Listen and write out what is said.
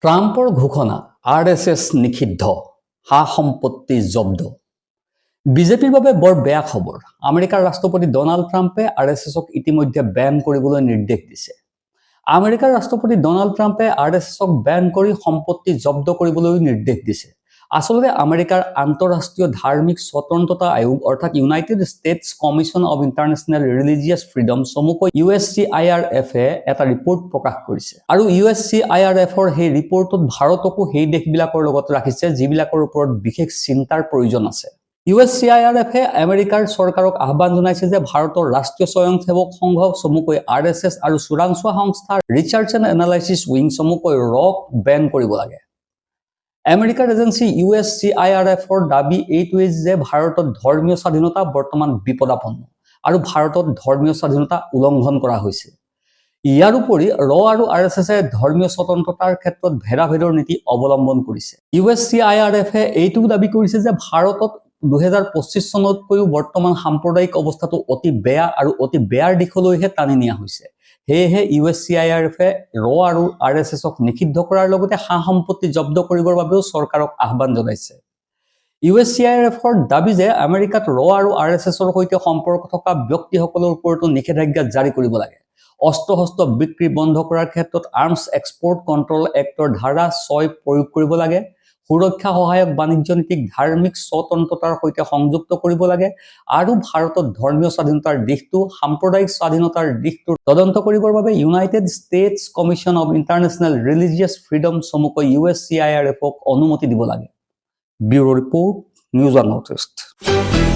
ট্ৰাম্পৰ ঘোষণা RSS নিষিদ্ধ, সা সম্পত্তি জব্দ। বিজেপিৰ বাবে বৰ বেয়া খবৰ। আমেৰিকাৰ ৰাষ্ট্ৰপতি ডনাল্ড ট্ৰাম্পে RSSক ইতিমধ্যে বেন কৰিবলৈ নিৰ্দেশ দিছে। আমেৰিকাৰ ৰাষ্ট্ৰপতি ডনাল্ড ট্ৰাম্পে RSSক বেন কৰি সম্পত্তি জব্দ কৰিবলৈ নিৰ্দেশ দিছে। আসলতে আমেৰিকাৰ আন্তঃৰাষ্ট্ৰীয় ধাৰ্মিক স্বতন্ত্ৰতা আয়োগ অৰ্থাৎ United states commission of international religious freedom চমুকৈ USCIRF এটা ৰিপৰ্ট প্ৰকাশ কৰিছে। আৰু USCIRFৰ সেই ৰিপৰ্টত ভাৰতকো সেই দেশবিলাকৰ লগত ৰাখিছে যিবিলাকৰ ওপৰত বিশেষ চিন্তাৰ প্ৰয়োজন আছে। USCIRFে আমেৰিকাৰ চৰকাৰক আহ্বান জনাইছে যে ভাৰতৰ ৰাষ্ট্ৰীয় স্বয়ংসেৱক সংঘ চমুকৈ RSS আৰু চোৰাংচোৱা সংস্থা ৰিচাৰ্চ এণ্ড এনালাইচিছ উইং চমুকৈ ৰক বেন কৰিব লাগে। আমেৰিকাৰ এজেন্সি USCIRFৰ দাবী এইটোৱেই যে ভাৰতত ধৰ্মীয় স্বাধীনতা বৰ্তমান বিপদাপন্ন আৰু ভাৰতত ধৰ্মীয় স্বাধীনতা উলংঘন কৰা হৈছে। ইয়াৰ উপৰি আৰু RSSে ধৰ্মীয় স্বতন্ত্ৰতাৰ ক্ষেত্ৰত ভেদাভেদৰ নীতি অৱলম্বন কৰিছে। USCIRFে এইটো দাবী কৰিছে যে ভাৰতত 2025 চনতকৈও বৰ্তমান সাম্প্ৰদায়িক অৱস্থাটো অতি বেয়া আৰু অতি বেয়াৰ দিশলৈহে টানি নিয়া হৈছে। সেয়েহে USCIRFে আৰু RSSক নিষিদ্ধ কৰাৰ লগতে সা সম্পত্তি জব্দ কৰিবৰ বাবেও চৰকাৰক আহ্বান জনাইছে। USCIRFৰ দাবী যে আমেৰিকাত আৰু RSSৰ সৈতে সম্পৰ্ক থকা ব্যক্তিসকলৰ ওপৰতো নিষেধাজ্ঞা জাৰি কৰিব লাগে। অস্ত্ৰ-শস্ত্ৰ বিক্ৰী বন্ধ কৰাৰ ক্ষেত্ৰত আৰ্মছ এক্সপৰ্ট কণ্ট্ৰল এক্টৰ ধাৰা 6 প্ৰয়োগ কৰিব লাগে। সুৰক্ষা সহায়ক বাণিজ্য নীতিক ধাৰ্মিক স্বতন্ত্ৰতাৰ সৈতে সংযুক্ত কৰিব লাগে আৰু ভাৰতত ধৰ্মীয় স্বাধীনতাৰ দিশটো সাম্প্ৰদায়িক স্বাধীনতাৰ দিশটো তদন্ত কৰিবৰ বাবে United states commission of international religious freedom চমুকৈ USCIRFক অনুমতি দিব লাগে। Bureau report, news on north east.